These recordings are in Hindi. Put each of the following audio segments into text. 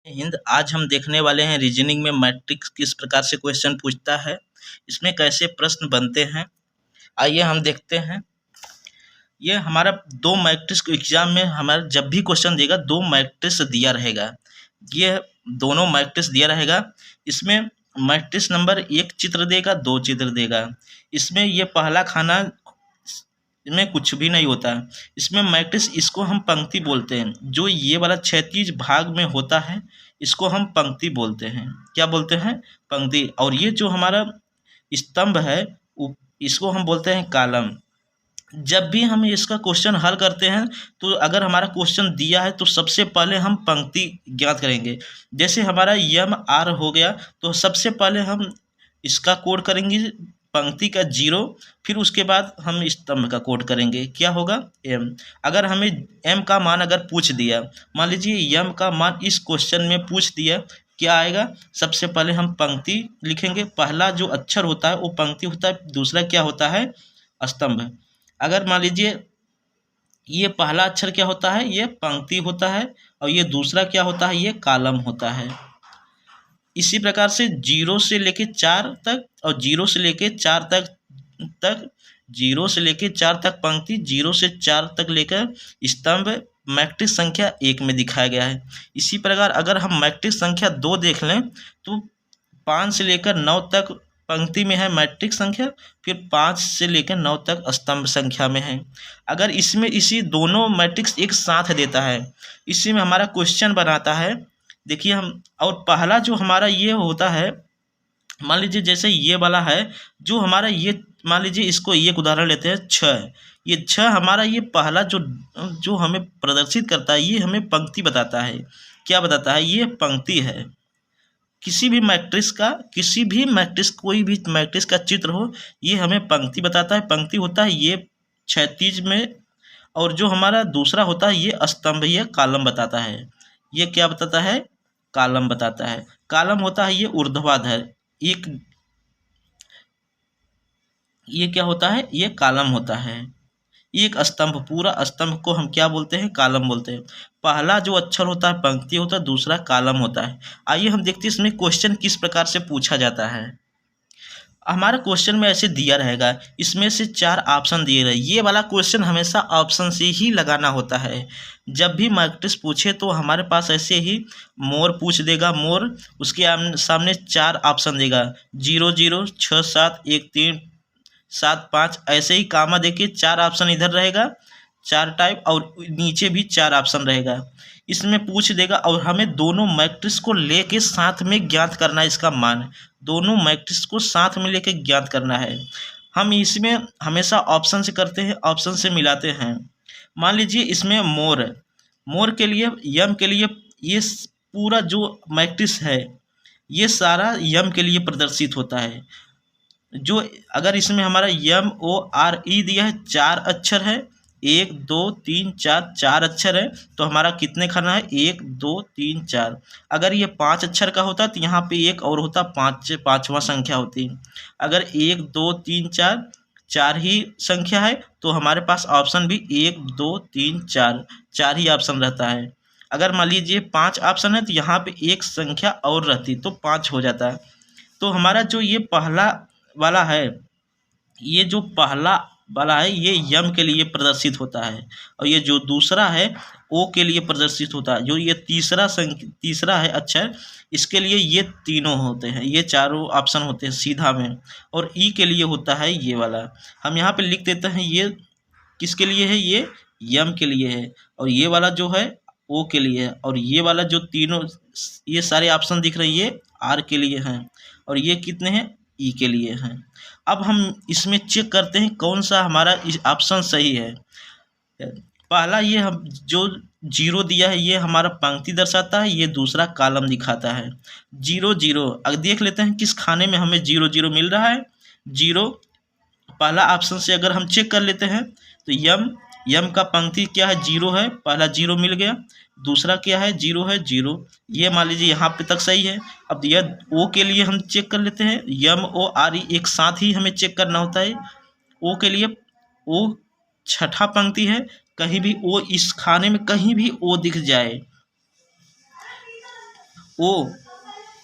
हिंद आज हम देखने वाले हैं रीजनिंग में मैट्रिक्स किस प्रकार से क्वेश्चन पूछता है। इसमें कैसे प्रश्न बनते हैं, आइए हम देखते हैं। ये हमारा दो मैट्रिक्स एग्जाम में हमारा जब भी क्वेश्चन देगा दो मैट्रिक्स दिया रहेगा। ये दोनों मैट्रिक्स दिया रहेगा। इसमें मैट्रिक्स नंबर एक चित्र देगा, दो चित्र देगा। इसमें ये पहला खाना में कुछ भी नहीं होता है। इसमें मैट्रिक्स इसको हम पंक्ति बोलते हैं। जो ये वाला क्षैतिज भाग में होता है इसको हम पंक्ति बोलते हैं। क्या बोलते हैं? पंक्ति। और ये जो हमारा स्तंभ है इसको हम बोलते हैं कॉलम। जब भी हम इसका क्वेश्चन हल करते हैं तो अगर हमारा क्वेश्चन दिया है तो सबसे पहले हम पंक्ति ज्ञात करेंगे। जैसे हमारा यम आर हो गया तो सबसे पहले हम इसका कोड करेंगे पंक्ति का 0, फिर उसके बाद हम स्तंभ का कोड करेंगे। क्या होगा? एम। अगर हमें एम का मान अगर पूछ दिया, मान लीजिए एम का मान इस क्वेश्चन में पूछ दिया, क्या आएगा? सबसे पहले हम पंक्ति लिखेंगे। पहला जो अक्षर होता है वो पंक्ति होता है, दूसरा क्या होता है? स्तंभ। अगर मान लीजिए ये पहला अक्षर क्या होता है? ये पंक्ति होता है, और ये दूसरा क्या होता है? ये कॉलम होता है। इसी प्रकार से 0 से लेके 4 तक और 0 से लेके 4 तक 0 से लेके 4 तक पंक्ति, 0 से 4 तक लेकर स्तंभ मैट्रिक्स संख्या 1 में दिखाया गया है। इसी प्रकार अगर हम मैट्रिक्स संख्या 2 देख लें तो 5 से लेकर 9 तक पंक्ति में है मैट्रिक्स संख्या, फिर 5 से लेकर 9 तक स्तंभ संख्या में है। अगर इसमें इसी दोनों मैट्रिक्स एक साथ देता है, इसी में हमारा क्वेश्चन बनाता है। देखिए हम, और पहला जो हमारा ये होता है, मान लीजिए जैसे ये वाला है जो हमारा ये, मान लीजिए इसको एक उदाहरण लेते हैं 6। ये 6 हमारा ये पहला जो हमें प्रदर्शित करता है, ये हमें पंक्ति बताता है। क्या बताता है? ये पंक्ति है। किसी भी मैट्रिक्स कोई भी मैट्रिक्स का चित्र हो, ये हमें पंक्ति बताता है। पंक्ति होता है ये क्षैतिज में, और जो हमारा दूसरा होता है ये स्तंभ, ये कॉलम बताता है। ये क्या बताता है? कॉलम बताता है। कॉलम होता है ये ऊर्ध्वाधर, ये क्या होता है? ये कॉलम होता है। एक स्तंभ, पूरा स्तंभ को हम क्या बोलते हैं? कॉलम बोलते हैं। पहला जो अक्षर होता है पंक्ति होता है, दूसरा कॉलम होता है। आइए हम देखते हैं इसमें क्वेश्चन किस प्रकार से पूछा जाता है। हमारा क्वेश्चन में ऐसे दिया रहेगा, इसमें से 4 ऑप्शन दिए रहे। ये वाला क्वेश्चन हमेशा ऑप्शन से ही लगाना होता है। जब भी मैट्रिक्स पूछे तो हमारे पास ऐसे ही मोर पूछ देगा, मोर, उसके सामने 4 ऑप्शन देगा, 0 0 6 7 1 3 7 5, ऐसे ही कामा देके 4 ऑप्शन इधर रहेगा, 4 टाइप, और नीचे भी 4 ऑप्शन रहेगा। इसमें पूछ देगा और हमें दोनों मैट्रिक्स को लेके साथ में ज्ञात करना है इसका मान। दोनों मैट्रिक्स को साथ में लेके ज्ञात करना है। हम इसमें हमेशा ऑप्शन से करते हैं, ऑप्शन से मिलाते हैं। मान लीजिए इसमें मोर के लिए, यम के लिए, ये पूरा जो मैट्रिक्स है ये सारा यम के लिए प्रदर्शित होता है। जो अगर इसमें हमारा यम ओ आर ई दिया है, 4 अक्षर है, 1 2 3 4, 4 अक्षर है, तो हमारा कितने खाना है? 1 2 3 4। अगर ये 5 अक्षर का होता तो यहाँ पे एक और होता, 5वां संख्या होती। अगर 1 2 3 4 4 ही संख्या है तो हमारे पास ऑप्शन भी 1 2 3 4 4 ही ऑप्शन रहता है। अगर मान लीजिए 5 ऑप्शन है तो यहाँ पे एक संख्या और रहती तो 5 हो जाता है। तो हमारा जो ये पहला वाला है, ये जो पहला वाला है ये यम के लिए प्रदर्शित होता है, और ये जो दूसरा है ओ के लिए प्रदर्शित होता है। जो ये तीसरा है अक्षर, इसके लिए ये तीनों होते हैं, ये चारों ऑप्शन होते हैं सीधा में। और ई के लिए होता है ये वाला। हम यहाँ पे लिख देते हैं ये किसके लिए है? ये यम के लिए है। और ये वाला जो है ओ के लिए है। और ये वाला जो तीनों, ये सारे ऑप्शन दिख रहे हैं, ये आर के लिए हैं। और ये कितने हैं? ई के लिए हैं। अब हम इसमें चेक करते हैं कौन सा हमारा ऑप्शन सही है। पहला ये हम जो 0 दिया है ये हमारा पंक्ति दर्शाता है, ये दूसरा कॉलम दिखाता है। 0 0, अब देख लेते हैं किस खाने में हमें 0 0 मिल रहा है। 0 पहला ऑप्शन से अगर हम चेक कर लेते हैं तो यम का पंक्ति क्या है? 0 है, पहला 0 मिल गया। दूसरा क्या है? 0 है, 0, ये मान लीजिए यहाँ पे तक सही है। अब यह ओ के लिए हम चेक कर लेते हैं, यम ओ आर ई एक साथ ही हमें चेक करना होता है। ओ के लिए ओ छठा पंक्ति है, कहीं भी ओ, इस खाने में कहीं भी ओ दिख जाए ओ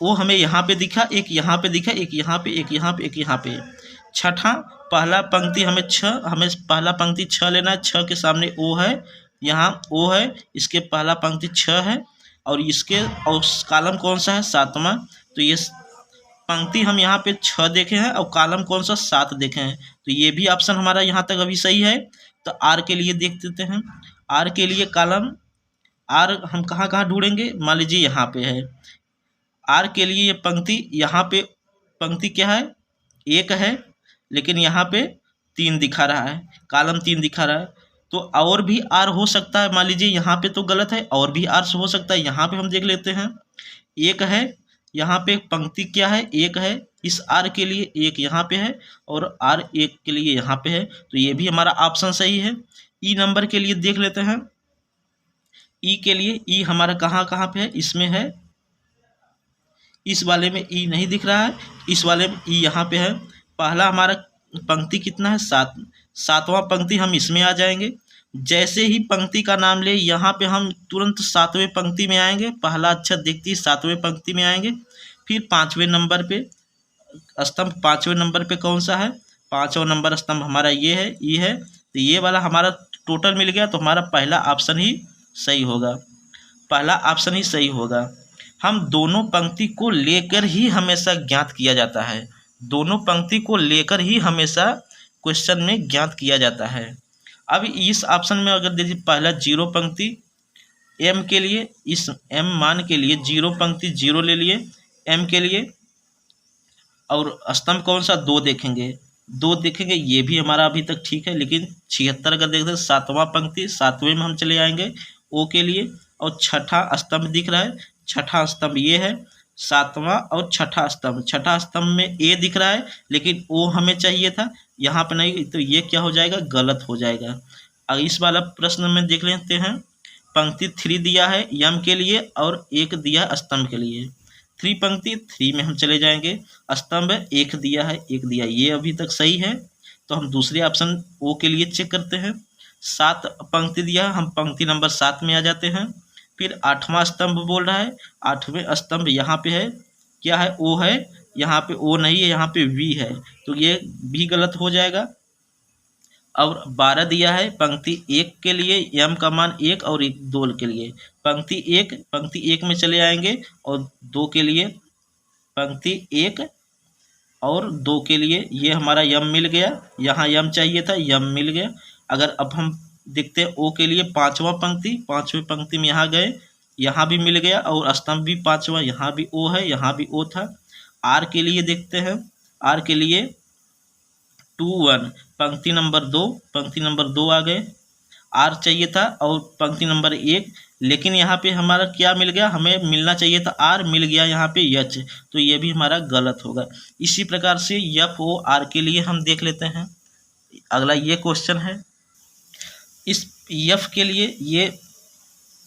ओ हमें यहाँ पे दिखा, एक यहाँ पे दिखा, एक यहाँ पे, एक यहाँ पे, एक यहाँ पे। छठा, पहला पंक्ति हमें पहला पंक्ति 6 लेना है। 6 के सामने ओ है, यहाँ ओ है, इसके पहला पंक्ति 6 है और इसके और कॉलम कौन सा है? 7वां। तो ये पंक्ति हम यहाँ पे 6 देखे हैं और कॉलम कौन सा? 7 देखे हैं। तो ये भी ऑप्शन हमारा यहाँ तक अभी सही है। तो आर के लिए देख देते हैं। आर के लिए कॉलम आर हम कहाँ कहाँ ढूंढेंगे? मान लीजिए यहाँ पे है आर के लिए। ये पंक्ति यहाँ पे पंक्ति क्या है? 1 है, लेकिन यहाँ पे 3 दिखा रहा है, कॉलम 3 दिखा रहा है। तो और भी आर हो सकता है। मान लीजिए यहाँ पे तो गलत है, और भी आर हो सकता है। यहाँ पे हम देख लेते हैं। 1 है, यहाँ पे पंक्ति क्या है? 1 है। इस आर के लिए 1 यहाँ पे है और आर 1 के लिए यहाँ पे है। तो ये भी हमारा ऑप्शन सही है। ई नंबर के लिए देख लेते हैं। ई के लिए ई हमारा कहाँ कहाँ पे है? इसमें है, इस वाले में ई नहीं दिख रहा है, इस वाले में ई यहाँ पे है। पहला हमारा पंक्ति कितना है? 7वां पंक्ति हम इसमें आ जाएंगे। जैसे ही पंक्ति का नाम ले यहाँ पे हम तुरंत 7वें पंक्ति में आएंगे। पहला अक्षर देखते ही 7वें पंक्ति में आएंगे। फिर 5वें नंबर पे स्तंभ, 5वें नंबर पे कौन सा है? 5वां नंबर स्तंभ हमारा ये है, ई है। तो ये वाला हमारा टोटल मिल गया। तो हमारा पहला ऑप्शन ही सही होगा, पहला ऑप्शन ही सही होगा। हम दोनों पंक्ति को लेकर ही हमेशा ज्ञात किया जाता है, दोनों पंक्ति को लेकर ही हमेशा क्वेश्चन में ज्ञात किया जाता है। अब इस ऑप्शन में अगर देखिए पहला 0 पंक्ति एम के लिए, इस एम मान के लिए 0 पंक्ति 0 ले लिए एम के लिए, और स्तंभ कौन सा? 2 देखेंगे, 2 देखेंगे। ये भी हमारा अभी तक ठीक है। लेकिन 76 अगर देखते हैं 7वां पंक्ति 7वें में हम चले आएंगे ओ के लिए। और छठा स्तंभ दिख रहा है, छठा स्तंभ ये है, 7वां और छठा स्तंभ। छठा स्तंभ में ए दिख रहा है, लेकिन ओ हमें चाहिए था, यहाँ पे नहीं। तो ये क्या हो जाएगा? गलत हो जाएगा। अब इस वाला प्रश्न में देख लेते हैं। पंक्ति 3 दिया है यम के लिए और 1 दिया है स्तंभ के लिए। 3 पंक्ति 3 में हम चले जाएंगे। स्तंभ 1 दिया है, 1 दिया, ये अभी तक सही है। तो हम दूसरे ऑप्शन ओ के लिए चेक करते हैं। 7 पंक्ति दिया है, हम पंक्ति नंबर 7 में आ जाते हैं। फिर 8वां स्तंभ बोल रहा है, 8वें स्तंभ यहाँ पे है, क्या है? ओ है, यहाँ पे ओ नहीं है, यहाँ पे वी है। तो ये भी गलत हो जाएगा। और 12 दिया है पंक्ति 1 के लिए, यम का मान 1 और 2 के लिए। पंक्ति 1 में चले आएंगे और 2 के लिए, पंक्ति 1 और 2 के लिए ये हमारा यम मिल गया। यहाँ यम चाहिए था, यम मिल गया। अगर अब हम देखते हैं ओ के लिए 5वां पंक्ति, 5वें पंक्ति में यहाँ गए, यहाँ भी मिल गया और स्तंभ भी 5वां, यहाँ भी ओ है, यहाँ भी ओ था। आर के लिए देखते हैं। आर के लिए 2 1 पंक्ति नंबर 2, पंक्ति नंबर 2 आ गए। आर चाहिए था और पंक्ति नंबर 1, लेकिन यहाँ पे हमारा क्या मिल गया? हमें मिलना चाहिए था आर, मिल गया यहाँ पे एच। तो ये भी हमारा गलत होगा। इसी प्रकार से एफ ओ आर के लिए हम देख लेते हैं। अगला ये क्वेश्चन है। इस एफ के लिए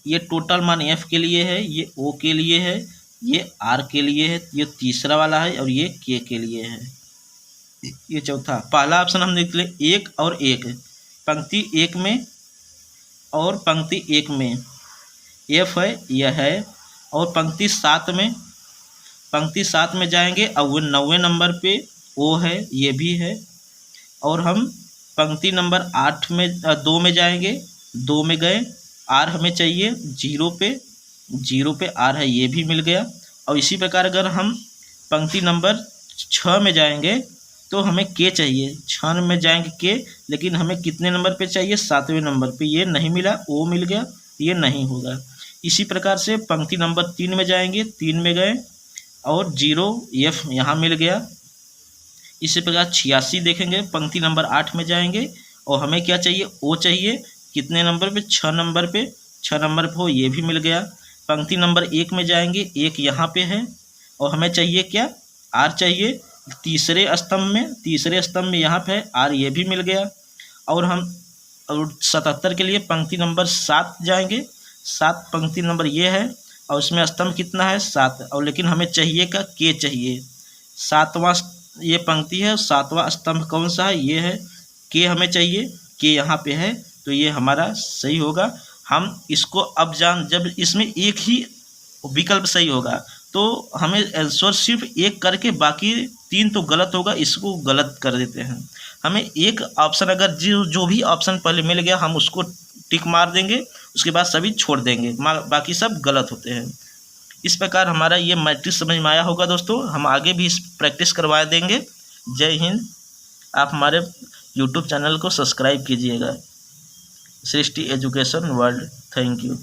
ये टोटल मान एफ के लिए है, ये ओ के लिए है, ये आर के लिए है, ये तीसरा वाला है और ये के लिए है, ये चौथा। पहला ऑप्शन हम देख ले 1 और 1, पंक्ति 1 में और पंक्ति 1 में एफ है, यह है। और पंक्ति 7 में जाएंगे और वो 9वें नंबर पे ओ है, ये भी है। और हम पंक्ति नंबर 2 में जाएंगे, 2 में गए, आर हमें चाहिए 0 पे आर है, ये भी मिल गया। और इसी प्रकार अगर हम पंक्ति नंबर 6 में जाएंगे तो हमें के चाहिए, 6 में जाएंगे के, लेकिन हमें कितने नंबर पे चाहिए? 7वें नंबर पे, ये नहीं मिला, ओ मिल गया, ये नहीं होगा। इसी प्रकार से पंक्ति नंबर 3 में जाएंगे, 3 में गए और 0 एफ यहाँ मिल गया। इसी प्रकार 86 देखेंगे, पंक्ति नंबर 8 में जाएंगे और हमें क्या चाहिए? ओ चाहिए, कितने नंबर पे? 6 नंबर पे, 6 नंबर पे हो, ये भी मिल गया। पंक्ति नंबर 1 में जाएंगे, 1 यहाँ पे है और हमें चाहिए क्या? आर चाहिए, तीसरे स्तंभ में यहाँ पे है आर, ये भी मिल गया। और हम 77 के लिए पंक्ति नंबर 7 जाएंगे, 7 पंक्ति नंबर ये है और उसमें स्तंभ कितना है? 7। और लेकिन हमें चाहिए का? के चाहिए। 7वां ये पंक्ति है, 7वां स्तंभ कौन सा है? ये है, के हमें चाहिए, के यहाँ पे है। तो ये हमारा सही होगा। हम इसको अब जब इसमें एक ही विकल्प सही होगा तो हमें आंसर सिर्फ एक करके बाकी 3 तो गलत होगा, इसको गलत कर देते हैं। हमें एक ऑप्शन अगर जो भी ऑप्शन पहले मिल गया हम उसको टिक मार देंगे, उसके बाद सभी छोड़ देंगे, बाकी सब गलत होते हैं। इस प्रकार हमारा ये मैट्रिक्स समझ में आया होगा दोस्तों। हम आगे भी इस प्रैक्टिस करवा देंगे। जय हिंद। आप हमारे यूट्यूब चैनल को सब्सक्राइब कीजिएगा, सृष्टि एजुकेशन वर्ल्ड। Thank you.